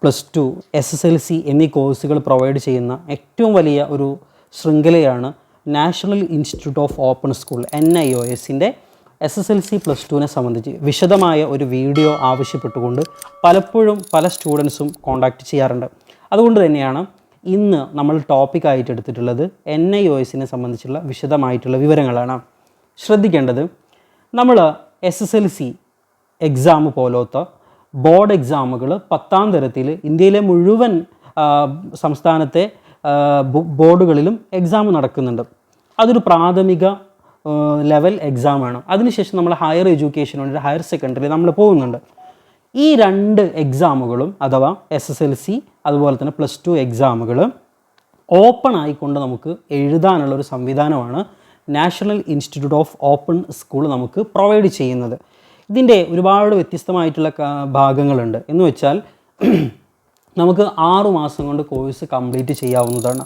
+2, SSLC എന്നീ കോഴ്സുകൾ provide ചെയ്യുന്ന ഏറ്റവും വലിയ ഒരു ശൃംഖലയാണ് National Institute of Open School NIOSൻ്റെ SSLC +2നെ സംബന്ധിച്ച് വിശദമായ ഒരു വീഡിയോ ആവശ്യപ്പെട്ടുകൊണ്ട് പലപ്പോഴും പല സ്റ്റുഡൻസും കോൺടാക്റ്റ് ചെയ്യാറുണ്ട്. അതുകൊണ്ട് തന്നെയാണ് ഇന്ന് നമ്മൾ ടോപ്പിക്കായിട്ട് എടുത്തിട്ടുള്ളത് NIOSനെ സംബന്ധിച്ചുള്ള വിശദമായിട്ടുള്ള വിവരങ്ങളാണ്. ശ്രദ്ധിക്കേണ്ടത്, നമ്മൾ SSLC എക്സാം പോലത്തെ ബോർഡ് എക്സാമുകൾ 10ാം തരത്തിൽ ഇന്ത്യയിലെ മുഴുവൻ സംസ്ഥാനത്തെ ബോർഡുകളിലും എക്സാം നടക്കുന്നുണ്ട്. അതൊരു പ്രാഥമിക ലെവൽ എക്സാമാണ്. അതിനുശേഷം നമ്മൾ ഹയർ എഡ്യൂക്കേഷൻ ഉണ്ട്, ഹയർ സെക്കൻഡറി നമ്മൾ പോകുന്നുണ്ട്. ഈ 2 എക്സാമുകളും അഥവാ SSLC അതുപോലെ തന്നെ +2 എക്സാമുകൾ ഓപ്പൺ ആയിക്കൊണ്ട് നമുക്ക് എഴുതാനുള്ളൊരു സംവിധാനമാണ് national Institute of Open school നമുക്ക് പ്രൊവൈഡ് ചെയ്യുന്നത്. ഇതിൻ്റെ ഒരുപാട് വ്യത്യസ്തമായിട്ടുള്ള ഭാഗങ്ങളുണ്ട്. എന്ന് വെച്ചാൽ നമുക്ക് 6 മാസം കൊണ്ട് കോഴ്സ് കംപ്ലീറ്റ് ചെയ്യാവുന്നതാണ്.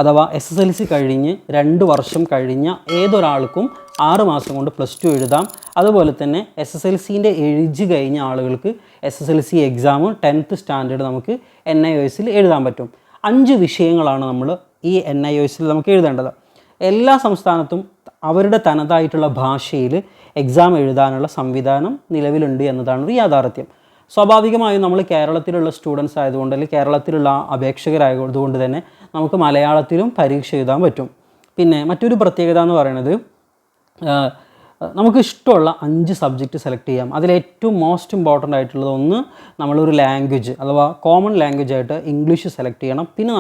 അഥവാ SSLC കഴിഞ്ഞ് 2 വർഷം കഴിഞ്ഞ ഏതൊരാൾക്കും 6 മാസം കൊണ്ട് +2 എഴുതാം. അതുപോലെ തന്നെ SSLCൻ്റെ എഴുതി കഴിഞ്ഞ ആളുകൾക്ക് SSLC എക്സാം 10th സ്റ്റാൻഡേർഡ് നമുക്ക് NIOSൽ എഴുതാൻ പറ്റും. 5 വിഷയങ്ങളാണ് നമ്മൾ ഈ NIOSൽ നമുക്ക് എഴുതേണ്ടത്. എല്ലാ സംസ്ഥാനത്തും അവരുടെ തനതായിട്ടുള്ള ഭാഷയിൽ എക്സാം എഴുതാനുള്ള സംവിധാനം നിലവിലുണ്ട് എന്നതാണ് ഒരു യാഥാർത്ഥ്യം. സ്വാഭാവികമായും നമ്മൾ കേരളത്തിലുള്ള സ്റ്റുഡൻസ് ആയതുകൊണ്ട് അല്ലെങ്കിൽ കേരളത്തിലുള്ള അപേക്ഷകരായതുകൊണ്ട് തന്നെ നമുക്ക് മലയാളത്തിലും പരീക്ഷ എഴുതാൻ പറ്റും. പിന്നെ മറ്റൊരു പ്രത്യേകത എന്ന് പറയുന്നത്, നമുക്ക് ഇഷ്ടമുള്ള 5 സബ്ജക്റ്റ് സെലക്ട് ചെയ്യാം. അതിലേറ്റവും മോസ്റ്റ് ഇമ്പോർട്ടൻ്റ് ആയിട്ടുള്ളത് ഒന്ന് നമ്മളൊരു ലാംഗ്വേജ് അഥവാ കോമൺ ലാംഗ്വേജ് ആയിട്ട് ഇംഗ്ലീഷ് സെലക്ട് ചെയ്യണം. പിന്നെ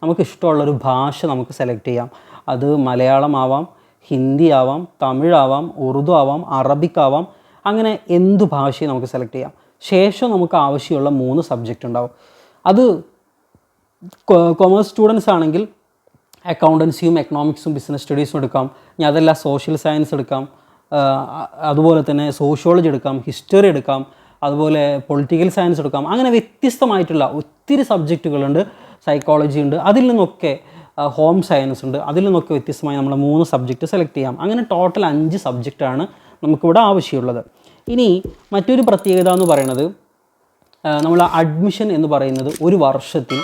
നമുക്ക് ഇഷ്ടമുള്ളൊരു ഭാഷ നമുക്ക് സെലക്ട് ചെയ്യാം. അത് മലയാളം ആവാം, ഹിന്ദി ആവാം, തമിഴാവാം, ഉറുദു ആവാം, അറബിക് ആവാം, അങ്ങനെ എന്തു ഭാഷയും നമുക്ക് സെലക്ട് ചെയ്യാം. ശേഷം നമുക്ക് ആവശ്യമുള്ള 3 സബ്ജക്റ്റ് ഉണ്ടാവും. അത് കൊമേഴ്സ് സ്റ്റുഡൻസ് ആണെങ്കിൽ അക്കൗണ്ടൻസിയും എക്കണോമിക്സും ബിസിനസ് സ്റ്റഡീസും എടുക്കാം. ഇനി അതല്ല സോഷ്യൽ സയൻസ് എടുക്കാം, അതുപോലെ തന്നെ സോഷ്യോളജി എടുക്കാം, ഹിസ്റ്ററി എടുക്കാം, അതുപോലെ പൊളിറ്റിക്കൽ സയൻസ് എടുക്കാം. അങ്ങനെ വ്യത്യസ്തമായിട്ടുള്ള ഒത്തിരി സബ്ജക്റ്റുകളുണ്ട്. സൈക്കോളജി ഉണ്ട്, അതിൽ നിന്നൊക്കെ ഹോം സയൻസ് ഉണ്ട്, അതിൽ നിന്നൊക്കെ വ്യത്യസ്തമായി നമ്മൾ 3 സബ്ജക്റ്റ് സെലക്ട് ചെയ്യാം. അങ്ങനെ ടോട്ടൽ 5 സബ്ജക്റ്റാണ് നമുക്കിവിടെ ആവശ്യമുള്ളത്. ഇനി മറ്റൊരു പ്രത്യേകത എന്ന് പറയുന്നത്, നമ്മൾ അഡ്മിഷൻ എന്ന് പറയുന്നത് ഒരു വർഷത്തിൽ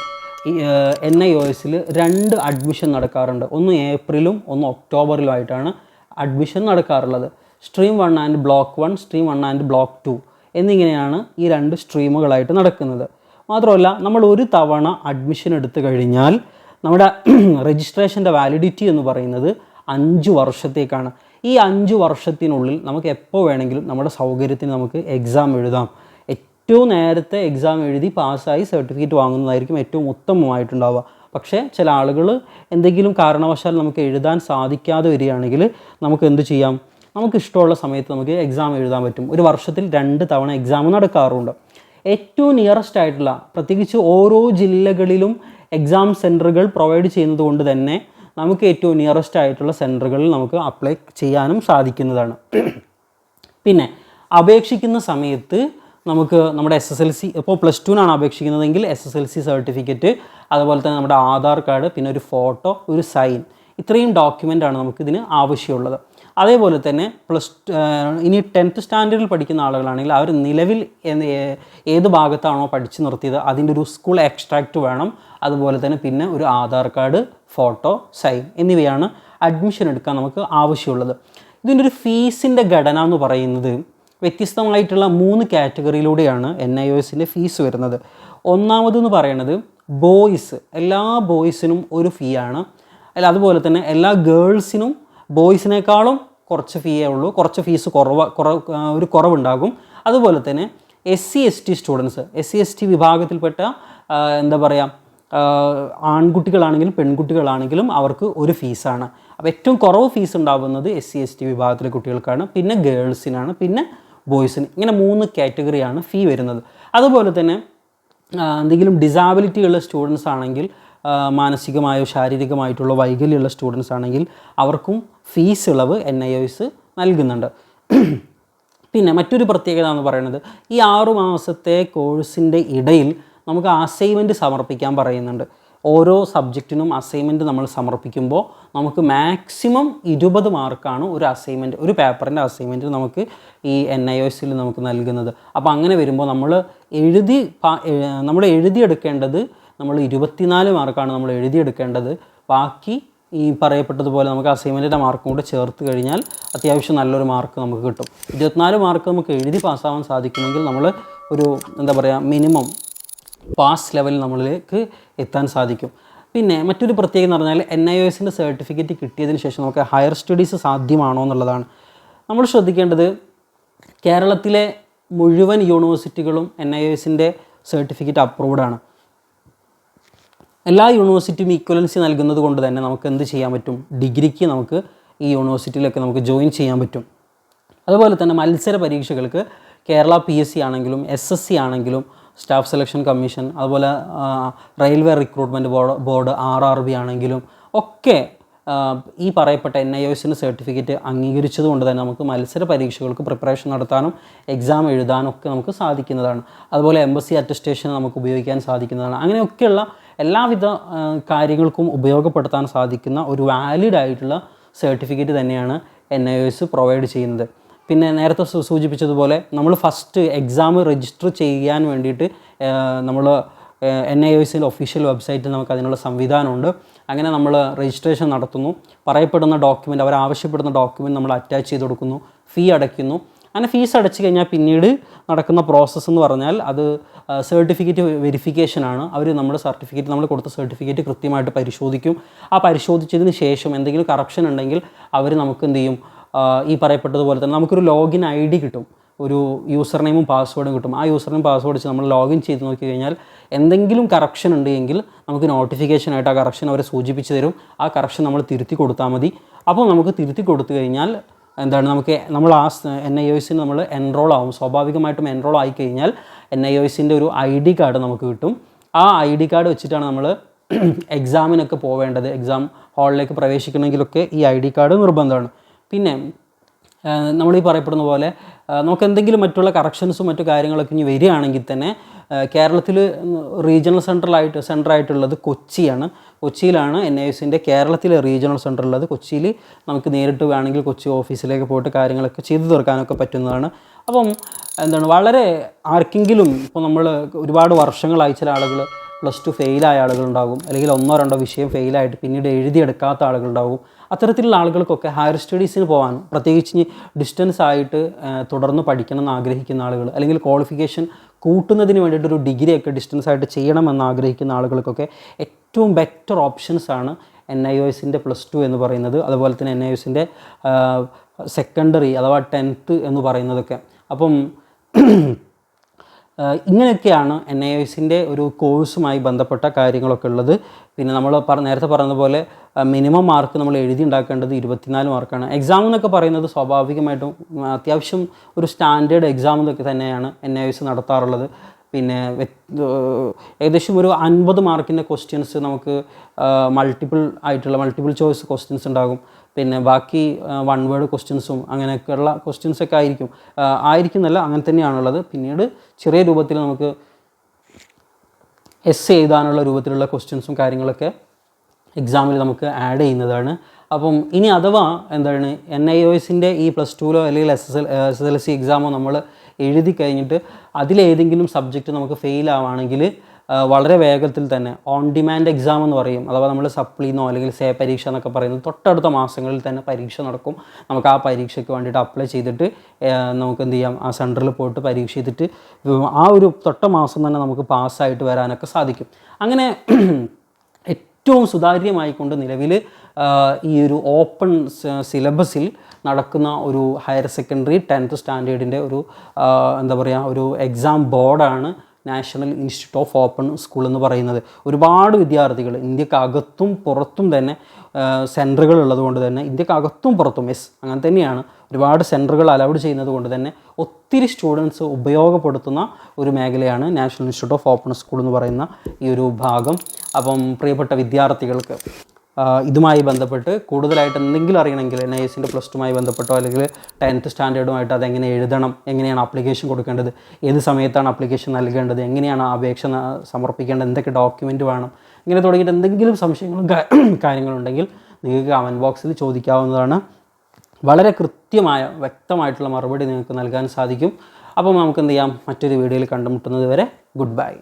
NIOSൽ 2 അഡ്മിഷൻ നടക്കാറുണ്ട്. ഒന്ന് ഏപ്രിലും ഒന്ന് ഒക്ടോബറിലുമായിട്ടാണ് അഡ്മിഷൻ നടക്കാറുള്ളത്. Stream 1 and block 1, stream 1 and block 2 എന്നിങ്ങനെയാണ് ഈ 2 സ്ട്രീമുകളായിട്ട് നടക്കുന്നത്. മാത്രമല്ല, നമ്മൾ ഒരു തവണ അഡ്മിഷൻ എടുത്തു കഴിഞ്ഞാൽ നമ്മുടെ രജിസ്ട്രേഷൻ്റെ വാലിഡിറ്റി എന്ന് പറയുന്നത് 5 വർഷത്തേക്കാണ്. ഈ 5 വർഷത്തിനുള്ളിൽ നമുക്ക് എപ്പോൾ വേണമെങ്കിലും നമ്മുടെ സൗകര്യത്തിന് നമുക്ക് എക്സാം എഴുതാം. ഏറ്റവും നേരത്തെ എക്സാം എഴുതി പാസ്സായി സർട്ടിഫിക്കറ്റ് വാങ്ങുന്നതായിരിക്കും ഏറ്റവും ഉത്തമമായിട്ടുണ്ടാവുക. പക്ഷേ ചില ആളുകൾ എന്തെങ്കിലും കാരണവശാൽ നമുക്ക് എഴുതാൻ സാധിക്കാതെ വരികയാണെങ്കിൽ നമുക്ക് എന്ത് ചെയ്യാം? നമുക്ക് ഇഷ്ടമുള്ള സമയത്ത് നമുക്ക് എക്സാം എഴുതാൻ പറ്റും. ഒരു വർഷത്തിൽ 2 തവണ എക്സാം നടക്കാറുണ്ട്. ഏറ്റവും നിയറസ്റ്റ് ആയിട്ടുള്ള, പ്രത്യേകിച്ച് ഓരോ ജില്ലകളിലും എക്സാം സെൻറ്ററുകൾ പ്രൊവൈഡ് ചെയ്യുന്നത് കൊണ്ട് തന്നെ നമുക്ക് ഏറ്റവും നിയറസ്റ്റ് ആയിട്ടുള്ള സെൻറ്ററുകളിൽ നമുക്ക് അപ്ലൈ ചെയ്യാനും സാധിക്കുന്നതാണ്. പിന്നെ അപേക്ഷിക്കുന്ന സമയത്ത് നമുക്ക് നമ്മുടെ SSLC ഇപ്പോൾ +2നാണ് അപേക്ഷിക്കുന്നതെങ്കിൽ SSLC സർട്ടിഫിക്കറ്റ്, അതുപോലെ തന്നെ നമ്മുടെ ആധാർ കാർഡ്, പിന്നെ ഒരു ഫോട്ടോ, ഒരു സൈൻ, ഇത്രയും ഡോക്യുമെൻ്റാണ് നമുക്കിതിന് ആവശ്യമുള്ളത്. അതേപോലെ തന്നെ ഇനി 10th സ്റ്റാൻഡേർഡിൽ പഠിക്കുന്ന ആളുകളാണെങ്കിൽ അവർ നിലവിൽ ഏത് ഭാഗത്താണോ പഠിച്ചു നിർത്തിയത് അതിൻ്റെ ഒരു സ്കൂൾ എക്സ്ട്രാക്റ്റ് വേണം. അതുപോലെ തന്നെ പിന്നെ ഒരു ആധാർ കാർഡ്, ഫോട്ടോ, സൈൻ എന്നിവയാണ് അഡ്മിഷൻ എടുക്കാൻ നമുക്ക് ആവശ്യമുള്ളത്. ഇതിൻ്റെ ഒരു ഫീസിൻ്റെ ഘടന എന്ന് പറയുന്നത് വ്യത്യസ്തമായിട്ടുള്ള 3 കാറ്റഗറിയിലൂടെയാണ് NIOSൻ്റെ ഫീസ് വരുന്നത്. ഒന്നാമതെന്ന് പറയുന്നത് ബോയ്സ്, എല്ലാ ബോയ്സിനും ഒരു ഫീ ആണ്. അതുപോലെ തന്നെ എല്ലാ ഗേൾസിനും ബോയ്സിനേക്കാളും കുറച്ച് ഫീയേ ഉള്ളൂ, കുറച്ച് ഫീസ് ഒരു കുറവുണ്ടാകും. അതുപോലെ തന്നെ SC/ST സ്റ്റുഡൻസ്, SC/ST വിഭാഗത്തിൽപ്പെട്ട എന്താ പറയുക, ആൺകുട്ടികളാണെങ്കിലും പെൺകുട്ടികളാണെങ്കിലും അവർക്ക് ഒരു ഫീസാണ്. അപ്പോൾ ഏറ്റവും കുറവ് ഫീസ് ഉണ്ടാകുന്നത് SC/ST വിഭാഗത്തിലെ കുട്ടികൾക്കാണ്, പിന്നെ ഗേൾസിനാണ്, പിന്നെ ബോയ്സിന്. ഇങ്ങനെ 3 കാറ്റഗറിയാണ് ഫീ വരുന്നത്. അതുപോലെ തന്നെ എന്തെങ്കിലും ഡിസാബിലിറ്റി ഉള്ള സ്റ്റുഡൻസ് ആണെങ്കിൽ, മാനസികമായോ ശാരീരികമായിട്ടുള്ള വൈകല്യമുള്ള സ്റ്റുഡൻസ് ആണെങ്കിൽ അവർക്കും ഫീസ് ഇളവ് NIOS നൽകുന്നുണ്ട്. പിന്നെ മറ്റൊരു പ്രത്യേകത എന്ന് പറയുന്നത്, ഈ 6 മാസത്തെ കോഴ്സിൻ്റെ ഇടയിൽ നമുക്ക് അസൈൻമെൻറ്റ് സമർപ്പിക്കാൻ പറയുന്നുണ്ട്. ഓരോ സബ്ജക്റ്റിനും അസൈൻമെൻറ്റ് നമ്മൾ സമർപ്പിക്കുമ്പോൾ നമുക്ക് മാക്സിമം 20 മാർക്കാണ് ഒരു അസൈൻമെൻറ്റ്, ഒരു പേപ്പറിൻ്റെ അസൈൻമെൻറ്റ് നമുക്ക് ഈ NIOSൽ നമുക്ക് നൽകുന്നത്. അപ്പോൾ അങ്ങനെ വരുമ്പോൾ നമ്മൾ എഴുതിയെടുക്കേണ്ടത് നമ്മൾ 24 മാർക്കാണ് നമ്മൾ എഴുതിയെടുക്കേണ്ടത്. ബാക്കി ഈ പറയപ്പെട്ടതുപോലെ നമുക്ക് അസൈൻമെൻറ്റിൻ്റെ മാർക്കും കൂടെ ചേർത്ത് കഴിഞ്ഞാൽ അത്യാവശ്യം നല്ലൊരു മാർക്ക് നമുക്ക് കിട്ടും. 24 മാർക്ക് നമുക്ക് എഴുതി പാസ്സാവാൻ സാധിക്കുമെങ്കിൽ നമ്മൾ ഒരു എന്താ പറയുക മിനിമം പാസ് ലെവൽ നമ്മളിലേക്ക് എത്താൻ സാധിക്കും. പിന്നെ മറ്റൊരു പ്രത്യേകത എന്ന് പറഞ്ഞാൽ NIOSൻ്റെ സർട്ടിഫിക്കറ്റ് കിട്ടിയതിന് ശേഷം നമുക്ക് ഹയർ സ്റ്റഡീസ് സാധ്യമാണോ എന്നുള്ളതാണ്. നമ്മൾ ശ്രദ്ധിക്കേണ്ടത് കേരളത്തിലെ മുഴുവൻ യൂണിവേഴ്സിറ്റികളും NIOSൻ്റെ സർട്ടിഫിക്കറ്റ് അപ്രൂവ്ഡ് ആണ്. എല്ലാ യൂണിവേഴ്സിറ്റിയും ഈക്വലൻസി നൽകുന്നത് കൊണ്ട് തന്നെ നമുക്ക് എന്ത് ചെയ്യാൻ പറ്റും, ഡിഗ്രിക്ക് നമുക്ക് ഈ യൂണിവേഴ്സിറ്റിയിലൊക്കെ നമുക്ക് ജോയിൻ ചെയ്യാൻ പറ്റും. അതുപോലെ തന്നെ മത്സര പരീക്ഷകൾക്ക് കേരള PSC ആണെങ്കിലും SSC ആണെങ്കിലും സ്റ്റാഫ് സെലക്ഷൻ കമ്മീഷൻ, അതുപോലെ റെയിൽവേ റിക്രൂട്ട്മെൻറ്റ് ബോർഡ് RRB ആണെങ്കിലും ഒക്കെ ഈ പറയപ്പെട്ട NIOSൻ്റെ സർട്ടിഫിക്കറ്റ് അംഗീകരിച്ചത് കൊണ്ട് തന്നെ നമുക്ക് മത്സര പരീക്ഷകൾക്ക് പ്രിപ്പറേഷൻ നടത്താനും എക്സാം എഴുതാനും ഒക്കെ നമുക്ക് സാധിക്കുന്നതാണ്. അതുപോലെ എംബസി അറ്റസ്റ്റേഷൻ നമുക്ക് ഉപയോഗിക്കാൻ സാധിക്കുന്നതാണ്. അങ്ങനെയൊക്കെയുള്ള എല്ലാവിധ കാര്യങ്ങൾക്കും ഉപയോഗപ്പെടുത്താൻ സാധിക്കുന്ന ഒരു വാലിഡ് ആയിട്ടുള്ള സർട്ടിഫിക്കറ്റ് തന്നെയാണ് NIOS പ്രൊവൈഡ് ചെയ്യുന്നത്. പിന്നെ നേരത്തെ സൂചിപ്പിച്ചതുപോലെ നമ്മൾ ഫസ്റ്റ് എക്സാം രജിസ്റ്റർ ചെയ്യാൻ വേണ്ടിയിട്ട് നമ്മൾ NIOSൻ്റെ ഒഫീഷ്യൽ വെബ്സൈറ്റിൽ നമുക്ക് അതിനുള്ള സംവിധാനമുണ്ട്. അങ്ങനെ നമ്മൾ രജിസ്ട്രേഷൻ നടത്തുന്നു, പറയപ്പെടുന്ന ഡോക്യുമെൻറ്റ്, അവർ ആവശ്യപ്പെടുന്ന ഡോക്യുമെൻറ്റ് നമ്മൾ അറ്റാച്ച് ചെയ്ത് കൊടുക്കുന്നു, ഫീ അടയ്ക്കുന്നു. അങ്ങനെ ഫീസ് അടച്ചു കഴിഞ്ഞാൽ പിന്നീട് നടക്കുന്ന പ്രോസസ്സ് എന്ന് പറഞ്ഞാൽ അത് സർട്ടിഫിക്കറ്റ് വെരിഫിക്കേഷനാണ്. അവർ നമ്മുടെ സർട്ടിഫിക്കറ്റ്, നമ്മൾ കൊടുത്ത സർട്ടിഫിക്കറ്റ് കൃത്യമായിട്ട് പരിശോധിക്കും. ആ പരിശോധിച്ചതിന് ശേഷം എന്തെങ്കിലും കറപ്ഷൻ ഉണ്ടെങ്കിൽ അവർ നമുക്ക് എന്ത് ചെയ്യും, ഈ പറയപ്പെട്ടതുപോലെ തന്നെ നമുക്കൊരു ലോഗിൻ ID കിട്ടും, ഒരു യൂസർ നെയിമും പാസ്വേഡും കിട്ടും. ആ യൂസർ നെയിം പാസ്വേഡ് വെച്ച് നമ്മൾ ലോഗിൻ ചെയ്ത് നോക്കി കഴിഞ്ഞാൽ എന്തെങ്കിലും കറപ്ഷൻ ഉണ്ടെങ്കിൽ നമുക്ക് നോട്ടിഫിക്കേഷനായിട്ട് ആ കറക്ഷൻ അവരെ സൂചിപ്പിച്ച് തരും. ആ കറക്ഷൻ നമ്മൾ തിരുത്തി കൊടുത്താൽ മതി. അപ്പോൾ നമുക്ക് തിരുത്തി കൊടുത്തു കഴിഞ്ഞാൽ എന്താണ്, നമ്മൾ ആ NIOSന് നമ്മൾ എൻറോൾ ആവും. സ്വാഭാവികമായിട്ടും എൻറോൾ ആയി കഴിഞ്ഞാൽ NIOSൻ്റെ ഒരു ID കാർഡ് നമുക്ക് കിട്ടും. ആ ID കാർഡ് വെച്ചിട്ടാണ് നമ്മൾ എക്സാമിനൊക്കെ പോവേണ്ടത്. എക്സാം ഹാളിലേക്ക് പ്രവേശിക്കണമെങ്കിലൊക്കെ ഈ ID കാർഡ് നിർബന്ധമാണ്. പിന്നെ നമ്മളീ പറയപ്പെടുന്ന പോലെ നമുക്ക് എന്തെങ്കിലും മറ്റുള്ള കറക്ഷൻസും മറ്റു കാര്യങ്ങളൊക്കെ ഇനി വരികയാണെങ്കിൽ തന്നെ കേരളത്തിൽ റീജിയണൽ സെൻറ്ററായിട്ടുള്ളത് കൊച്ചിയാണ്. കൊച്ചിയിലാണ് NIOSൻ്റെ കേരളത്തിലെ റീജിയണൽ സെൻറ്റർ ഉള്ളത്. കൊച്ചിയിൽ നമുക്ക് നേരിട്ട് വേണമെങ്കിൽ കൊച്ചി ഓഫീസിലേക്ക് പോയിട്ട് കാര്യങ്ങളൊക്കെ ചെയ്തു തീർക്കാനൊക്കെ പറ്റുന്നതാണ്. അപ്പം എന്താണ്, വളരെ ആർക്കെങ്കിലും ഇപ്പോൾ നമ്മൾ ഒരുപാട് വർഷങ്ങളായി ചില ആളുകൾ +2 ഫെയിലായ ആളുകളുണ്ടാകും, അല്ലെങ്കിൽ 1-2 വിഷയം ഫെയിലായിട്ട് പിന്നീട് എഴുതിയെടുക്കാത്ത ആളുകളുണ്ടാകും. അത്തരത്തിലുള്ള ആളുകൾക്കൊക്കെ ഹയർ സ്റ്റഡീസിന് പോകാൻ, പ്രത്യേകിച്ച് ഡിസ്റ്റൻസ് ആയിട്ട് തുടർന്ന് പഠിക്കണം എന്ന് ആഗ്രഹിക്കുന്ന ആളുകൾ, അല്ലെങ്കിൽ ക്വാളിഫിക്കേഷൻ കൂട്ടുന്നതിന് വേണ്ടിയിട്ടൊരു ഡിഗ്രിയൊക്കെ ഡിസ്റ്റൻസ് ആയിട്ട് ചെയ്യണമെന്ന് ആഗ്രഹിക്കുന്ന ആളുകൾക്കൊക്കെ ഏറ്റവും ബെറ്റർ ഓപ്ഷൻസാണ് NIOSൻ്റെ +2 എന്ന് പറയുന്നത്. അതുപോലെ തന്നെ NIOSൻ്റെ സെക്കൻഡറി അഥവാ 10th എന്ന് പറയുന്നതൊക്കെ. അപ്പം ഇങ്ങനെയൊക്കെയാണ് NIOSൻ്റെ ഒരു കോഴ്സുമായി ബന്ധപ്പെട്ട കാര്യങ്ങളൊക്കെ ഉള്ളത്. പിന്നെ നമ്മൾ നേരത്തെ പറഞ്ഞതുപോലെ മിനിമം മാർക്ക് നമ്മൾ എഴുതി ഉണ്ടാക്കേണ്ടത് 24 മാർക്കാണ്. എക്സാം എന്നൊക്കെ പറയുന്നത് സ്വാഭാവികമായിട്ടും അത്യാവശ്യം ഒരു സ്റ്റാൻഡേർഡ് എക്സാം എന്നൊക്കെ തന്നെയാണ് NIOS നടത്താറുള്ളത്. പിന്നെ ഏകദേശം ഒരു 50 മാർക്കിൻ്റെ ക്വസ്റ്റ്യൻസ് നമുക്ക് മൾട്ടിപ്പിൾ ചോയ്സ് ക്വസ്റ്റ്യൻസ് ഉണ്ടാകും. പിന്നെ ബാക്കി 1 വേർഡ് ക്വസ്റ്റ്യൻസും അങ്ങനെയൊക്കെയുള്ള ക്വസ്റ്റ്യൻസൊക്കെ ആയിരിക്കുന്നല്ല, അങ്ങനെ തന്നെയാണുള്ളത്. പിന്നീട് ചെറിയ രൂപത്തിൽ നമുക്ക് എസ്സേ എഴുതാനുള്ള രൂപത്തിലുള്ള ക്വസ്റ്റ്യൻസും കാര്യങ്ങളൊക്കെ എക്സാമിൽ നമുക്ക് ആഡ് ചെയ്യുന്നതാണ്. അപ്പം ഇനി അഥവാ എന്താണ് NIOSൻ്റെ ഈ +2ലോ അല്ലെങ്കിൽ SSLC എക്സാമോ നമ്മൾ എഴുതി കഴിഞ്ഞിട്ട് അതിലേതെങ്കിലും സബ്ജക്റ്റ് നമുക്ക് ഫെയിൽ ആവുകയാണെങ്കിൽ വളരെ വേഗത്തിൽ തന്നെ ഓൺ ഡിമാൻഡ് എക്സാം എന്ന് പറയും, അഥവാ നമ്മൾ സപ്ലിന്നോ അല്ലെങ്കിൽ സേ പരീക്ഷ എന്നൊക്കെ പറയുന്നത് തൊട്ടടുത്ത മാസങ്ങളിൽ തന്നെ പരീക്ഷ നടക്കും. നമുക്ക് ആ പരീക്ഷയ്ക്ക് വേണ്ടിയിട്ട് അപ്ലൈ ചെയ്തിട്ട് നമുക്ക് എന്ത് ചെയ്യാം, ആ സെൻറ്ററിൽ പോയിട്ട് പരീക്ഷ ചെയ്തിട്ട് ആ ഒരു തൊട്ട മാസം തന്നെ നമുക്ക് പാസ്സായിട്ട് വരാനൊക്കെ സാധിക്കും. അങ്ങനെ ഏറ്റവും സുതാര്യമായിക്കൊണ്ട് നിലവിൽ ഈ ഒരു ഓപ്പൺ സിലബസിൽ നടക്കുന്ന ഒരു ഹയർ സെക്കൻഡറി 10th സ്റ്റാൻഡേർഡിൻ്റെ ഒരു എന്താ പറയുക ഒരു എക്സാം ബോർഡാണ് national Institute of Open school എന്ന് പറയുന്നത്. ഒരുപാട് വിദ്യാർത്ഥികൾ ഇന്ത്യക്കകത്തും പുറത്തും തന്നെ സെൻറ്ററുകൾ ഉള്ളതുകൊണ്ട് തന്നെ, ഇന്ത്യക്കകത്തും പുറത്തും അങ്ങനെ തന്നെയാണ്, ഒരുപാട് സെൻറ്ററുകൾ അലൗഡ് ചെയ്യുന്നത് കൊണ്ട് തന്നെ ഒത്തിരി സ്റ്റുഡൻസ് ഉപയോഗപ്പെടുത്തുന്ന ഒരു മേഖലയാണ് national Institute of Open school എന്ന് പറയുന്ന ഈ ഒരു ഭാഗം. അപ്പം പ്രിയപ്പെട്ട വിദ്യാർത്ഥികൾക്ക് ഇതുമായി ബന്ധപ്പെട്ട് കൂടുതലായിട്ട് എന്തെങ്കിലും അറിയണമെങ്കിൽ NIOSൻ്റെ +2മായി ബന്ധപ്പെട്ടോ അല്ലെങ്കിൽ 10th സ്റ്റാൻഡേർഡുമായിട്ട് അതെങ്ങനെ എഴുതണം, എങ്ങനെയാണ് ആപ്ലിക്കേഷൻ കൊടുക്കേണ്ടത്, ഏത് സമയത്താണ് ആപ്ലിക്കേഷൻ നൽകേണ്ടത്, എങ്ങനെയാണ് അപേക്ഷ സമർപ്പിക്കേണ്ടത്, എന്തൊക്കെ ഡോക്യുമെൻറ്റ് വേണം, ഇങ്ങനെ തുടങ്ങിയിട്ട് എന്തെങ്കിലും സംശയങ്ങളും കാര്യങ്ങളുണ്ടെങ്കിൽ നിങ്ങൾക്ക് കമൻറ്റ് ബോക്സിൽ ചോദിക്കാവുന്നതാണ്. വളരെ കൃത്യമായ വ്യക്തമായിട്ടുള്ള മറുപടി നിങ്ങൾക്ക് നൽകാൻ സാധിക്കും. അപ്പോൾ നമുക്ക് എന്ത് ചെയ്യാം, മറ്റൊരു വീഡിയോയിൽ കണ്ടുമുട്ടുന്നത് വരെ ഗുഡ് ബൈ.